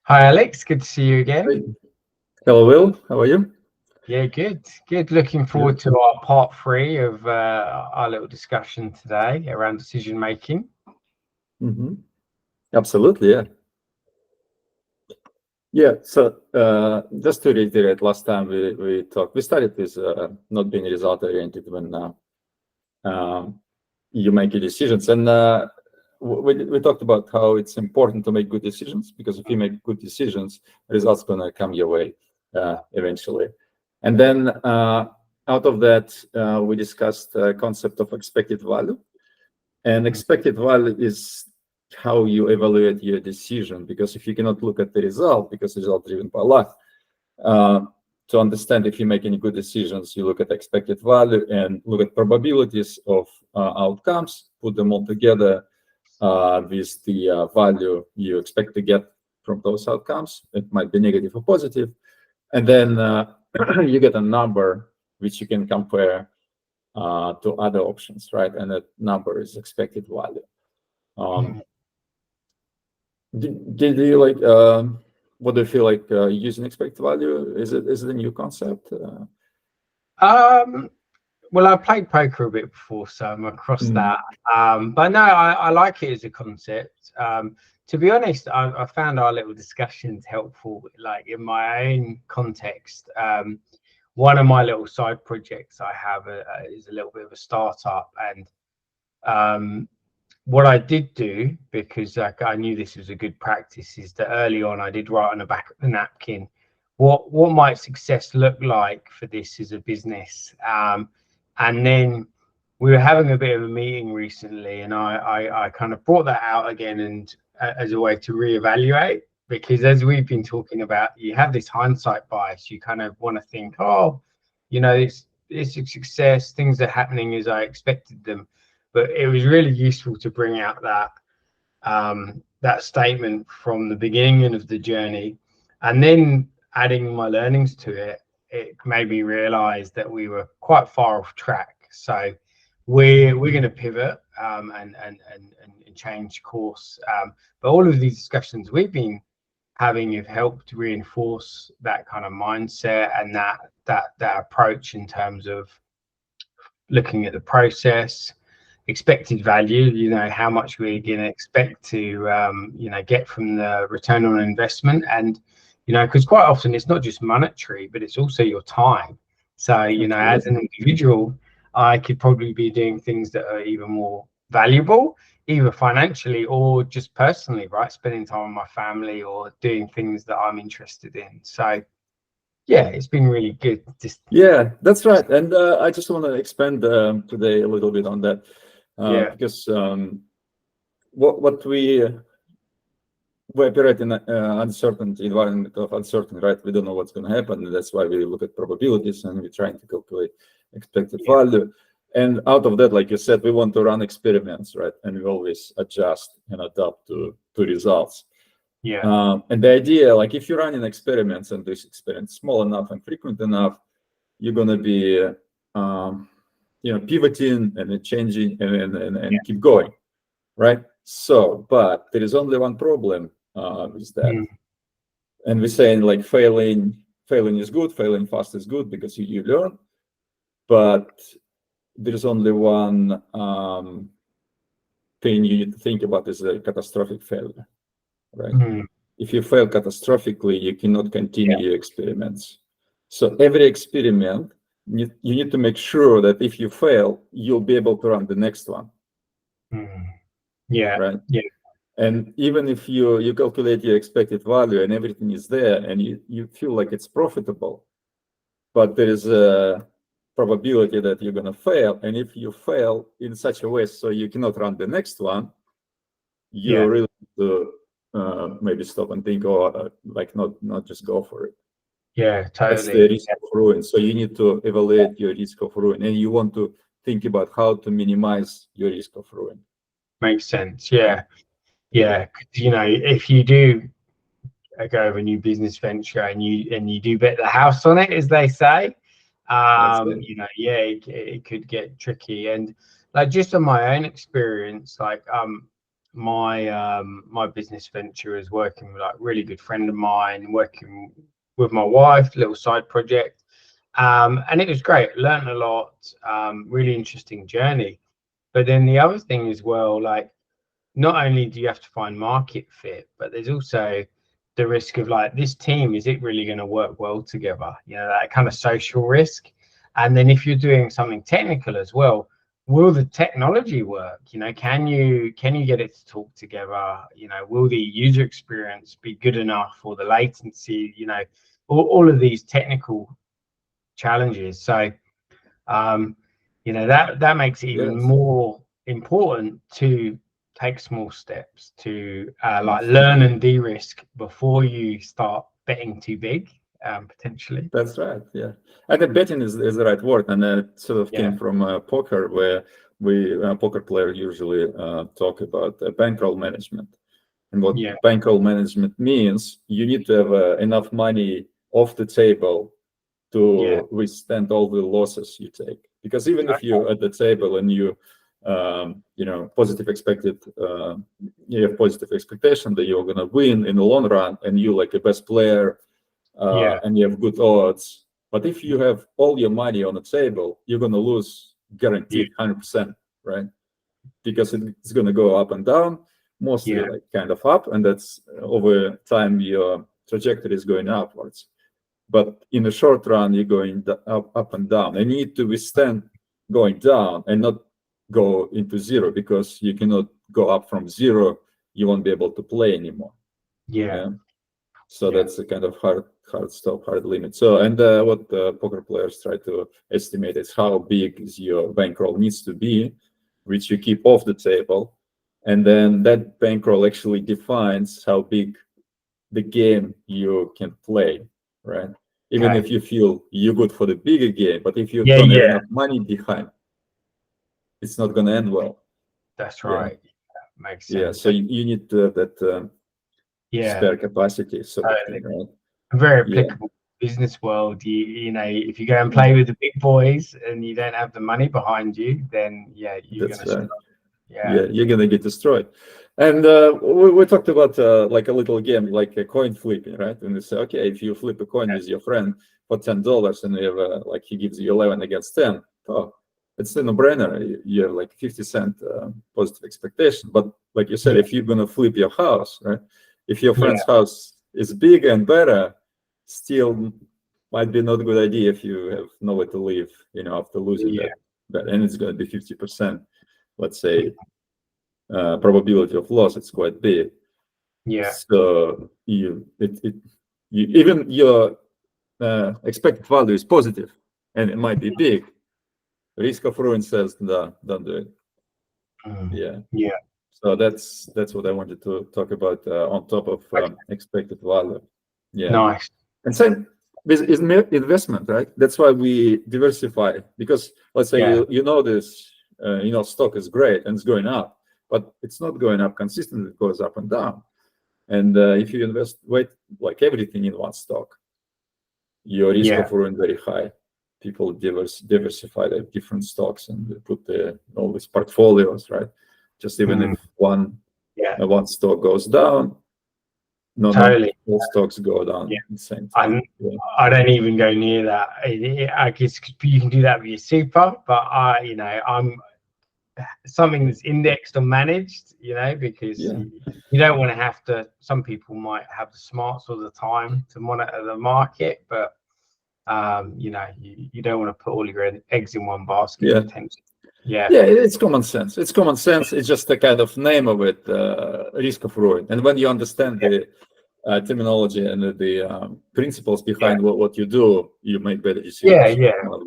Hi, Alex. Good to see you again. Hey. Hello, Will. How are you? Yeah, good. Good. Looking forward Good. to our part three of our little discussion today around decision making. hmm Absolutely, yeah. Yeah, so just to reiterate, last time we talked, we started with not being result oriented when you make your decisions. And we talked about how it's important to make good decisions, because if you make good decisions, results going to come your way eventually. And then out of that, we discussed the concept of expected value. And expected value is how you evaluate your decision, because if you cannot look at the result, because result driven by luck, to understand if you make any good decisions, you look at expected value and look at probabilities of outcomes, put them all together with the value you expect to get from those outcomes. It might be negative or positive. And then you get a number which you can compare to other options, right? And that number is expected value. Did you like? What do you feel like using expected value? Is it a new concept? Well, I played poker a bit before, so I'm across that. But no, I like it as a concept. To be honest, I found our little discussions helpful, like in my own context. One of my little side projects I have is a little bit of a startup, and what I did do, because I knew this was a good practice, is that early on I did write on the back of the napkin what might success look like for this as a business. And then we were having a bit of a meeting recently, and I kind of brought that out again, and as a way to reevaluate, because as we've been talking about, you have this hindsight bias. You kind of want to think, oh, it's a success, things are happening as I expected them. But it was really useful to bring out that statement from the beginning of the journey, and then adding my learnings to it. It made me realize that we were quite far off track. So we're going to pivot and change course. But all of these discussions we've been having have helped reinforce that kind of mindset and that approach in terms of looking at the process, expected value, how much we're going to expect to get from the return on investment. And because quite often it's not just monetary, but it's also your time. So as an individual, I could probably be doing things that are even more valuable, either financially or just personally, right? Spending time with my family or doing things that I'm interested in. So yeah, it's been really good. Yeah, that's right. And I just want to expand today a little bit on that, because what we operate in an uncertain environment of uncertainty, right? We don't know what's going to happen. And that's why we look at probabilities and we're trying to calculate expected value. And out of that, like you said, we want to run experiments, right? And we always adjust and adapt to results. And the idea, like if you're running experiments and this experiment small enough and frequent enough, you're going to be, pivoting and changing and keep going, right? So, but there is only one problem with that. And we're saying like failing is good, failing fast is good because you learn, but there's only one thing you need to think about is a catastrophic failure, right? If you fail catastrophically, you cannot continue your experiments. So every experiment, you need to make sure that if you fail, you'll be able to run the next one. Right? And even if you calculate your expected value and everything is there and you feel like it's profitable, but there is a probability that you're going to fail. And if you fail in such a way so you cannot run the next one, you really need to maybe stop and think, or like not just go for it. Yeah, totally. That's the risk of ruin. So you need to evaluate your risk of ruin, and you want to think about how to minimize your risk of ruin. Makes sense. Yeah. If you do go over a new business venture and you do bet the house on it, as they say, it could get tricky. And like just on my own experience, like my business venture is working with like a really good friend of mine, working with my wife, little side project. And it was great. Learned a lot. Really interesting journey. But then the other thing as well, like not only do you have to find market fit, but there's also the risk of like this team, is it really going to work well together? You know, that kind of social risk. And then if you're doing something technical as well, will the technology work? You know, can you get it to talk together? You know, will the user experience be good enough, or the latency? You know, all of these technical challenges. So you know, that makes it even more important to take small steps to like learn and de-risk before you start betting too big, potentially. That's right. Yeah, I think betting is the right word, and it sort of came from poker, where we poker players usually talk about bankroll management. And what bankroll management means, you need to have enough money off the table to withstand all the losses you take. Because even if you're at the table and you know, positive expected, you have positive expectation that you're gonna win in the long run, and you like a best player, and you have good odds. But if you have all your money on the table, you're gonna lose guaranteed 100%, right? Because it's gonna go up and down, mostly like kind of up, and that's over time your trajectory is going upwards. But in the short run, you're going up and down. And you need to withstand going down and not go into zero, because you cannot go up from zero. You won't be able to play anymore. So that's a kind of hard stop, hard limit. So, and what poker players try to estimate is how big is your bankroll needs to be, which you keep off the table. And then that bankroll actually defines how big the game you can play, right? Even if you feel you're good for the bigger game, but if you don't have enough money behind, it's not going to end well. That's right. Makes sense. Yeah, so you need to have that spare capacity. So right? Very applicable business world. You know, if you go and play with the big boys and you don't have the money behind you, then you're going to you're going to get destroyed. And we talked about like a little game, like a coin flipping, right? And we say, okay, if you flip a coin with your friend for $10, and you have like he gives you 11 against 10, it's a no-brainer. You have like 50-cent positive expectation. But like you said, if you're going to flip your house, right? If your friend's house is bigger and better, still might be not a good idea if you have nowhere to live, you know, after losing that. And it's going to be 50%, let's say, probability of loss. It's quite big. So even your expected value is positive, and it might be big. Risk of ruin says, no, don't do it. So that's what I wanted to talk about on top of expected value. Nice. And same with investment, right? That's why we diversify, because let's say you know this, you know, stock is great and it's going up, but it's not going up consistently. It goes up and down. And if you invest like everything in one stock, your risk of ruin very high. People diversify their different stocks and they put all these portfolios, right? Just even if one stock goes down, all stocks go down at the same time. I don't even go near that. I guess you can do that with your super, but I'm something that's indexed or managed, you know, because you don't want to have to. Some people might have the smarts all the time to monitor the market, but you know, you don't want to put all your eggs in one basket. It's common sense. It's common sense. It's just the kind of name of it, risk of ruin. And when you understand the terminology and the principles behind what you do, you make better decisions.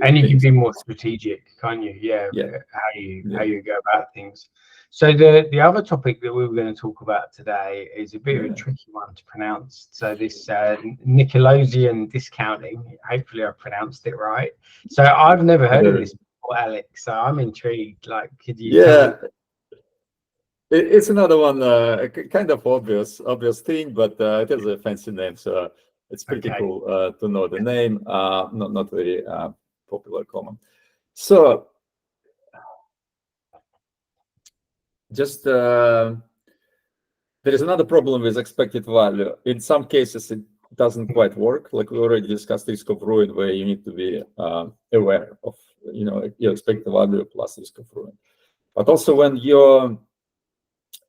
And you can be more strategic, can't you? How you go about things. So the other topic that we were going to talk about today is a bit of a tricky one to pronounce. So this Nickelodeon discounting. Hopefully I pronounced it right. So I've never heard of this before, Alex. So I'm intrigued. Like, could you? It's another one, kind of obvious thing, but it has a fancy name, so it's pretty cool to know the name. Not very popular, common. So just there is another problem with expected value. In some cases, it doesn't quite work. Like we already discussed, risk of ruin, where you need to be aware of, your expected value plus risk of ruin. But also when your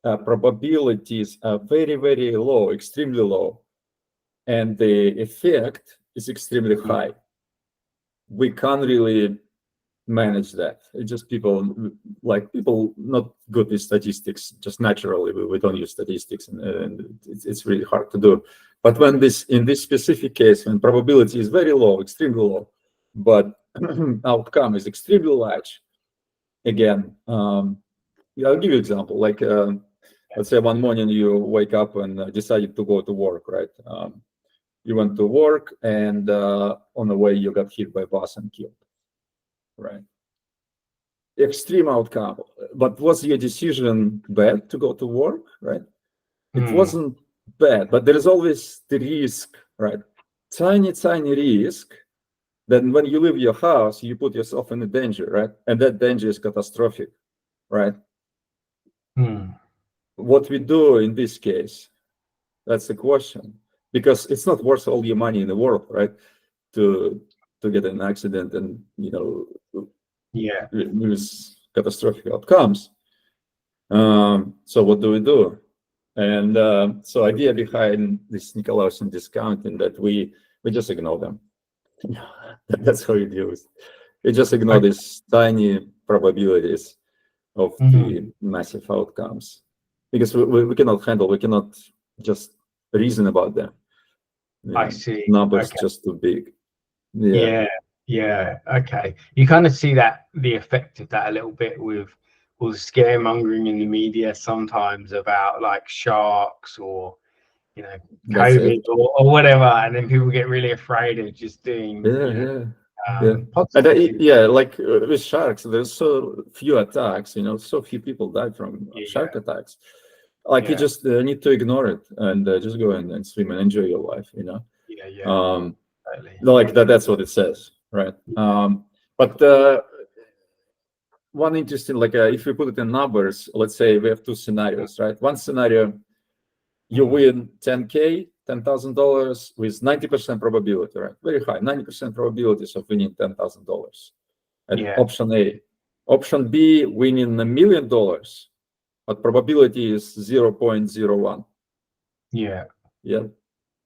probabilities are very, very low, extremely low, and the effect is extremely high, we can't really manage that. It's just people not good with statistics, just naturally we don't use statistics, and it's really hard to do. But when in this specific case, when probability is very low, extremely low, but outcome is extremely large, again, I'll give you an example. Like let's say one morning you wake up and decided to go to work, right? You went to work, and on the way you got hit by a bus and killed, right? Extreme outcome. But was your decision bad to go to work, right? It wasn't bad, but there is always the risk, right? Tiny risk. Then when you leave your house, you put yourself in a danger, right? And that danger is catastrophic, right? What we do in this case, that's the question. Because it's not worth all your money in the world, right? To get an accident and lose catastrophic outcomes. So what do we do? And so idea behind this Nicolaus discounting that we just ignore them. That's how you do it. We just ignore these tiny probabilities of the massive outcomes, because we cannot handle. We cannot just reason about them. I see. Numbers just too big. Yeah. Okay. You kind of see the effect of that a little bit with all the scaremongering in the media sometimes about like sharks or COVID or whatever, and then people get really afraid of just doing like with sharks, there's so few attacks, so few people die from shark attacks. Like you just need to ignore it and just go and swim and enjoy your life, like that's what it says, right? But one interesting, like if we put it in numbers, let's say we have two scenarios, right? One scenario, you win $10,000 with 90% probability, right? Very high, 90% probabilities of winning $10,000. Option A. Option B, winning $1 million, but probability is 0.01. Yeah.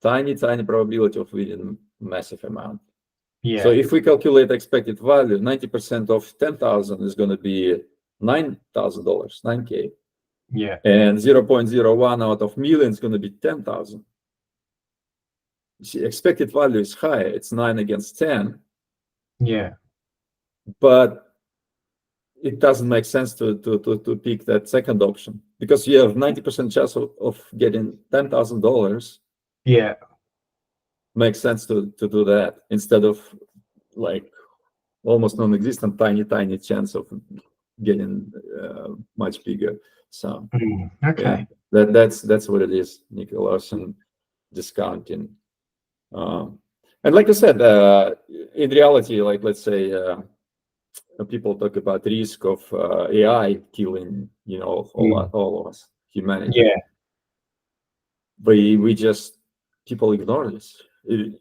Tiny probability of winning massive amount. So if we calculate expected value, 90% of 10,000 is going to be $9,000, $9K. And 0.01 out of million is going to be 10,000. See, expected value is high. It's 9 against 10. But it doesn't make sense to pick that second option, because you have 90% chance of getting $10,000. Makes sense to do that instead of like almost non-existent tiny chance of getting much bigger sum. That's what it is, Nicolaus discounting. And like I said, in reality, like let's say people talk about risk of AI killing, all of us, humanity. We just, people ignore this.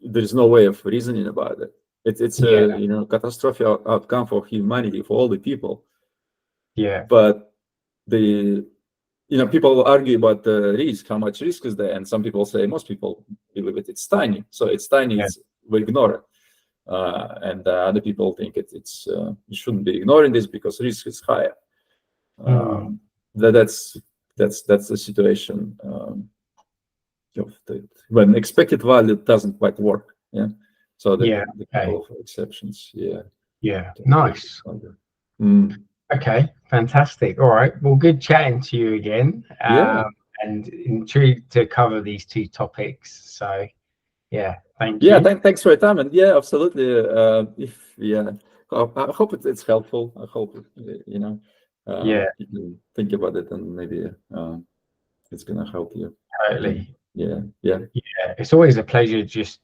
There's no way of reasoning about it. It's a catastrophic outcome for humanity, for all the people. But people argue about the risk, how much risk is there, and some people say, most people believe it's tiny. So it's tiny, we ignore it. And other people think it's you shouldn't be ignoring this because risk is higher. That's the situation when expected value doesn't quite work. So the couple of exceptions. Nice. Okay, fantastic. All right, well, good chatting to you again. And intrigued to cover these two topics. So thank you. Thanks for your time. And absolutely. I hope it's helpful. I hope you can think about it, and maybe it's gonna help you. Totally. Yeah. It's always a pleasure just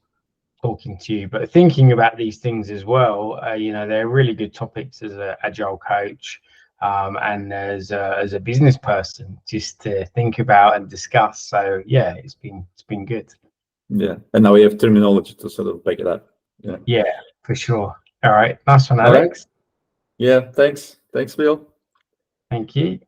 talking to you, but thinking about these things as well. They're really good topics as an agile coach. and as a business person, just to think about and discuss. So yeah, it's been good. Yeah, and now we have terminology to sort of back it up. Yeah, for sure. All right, nice one, All right. Alex. Yeah, thanks, Bill. Thank you.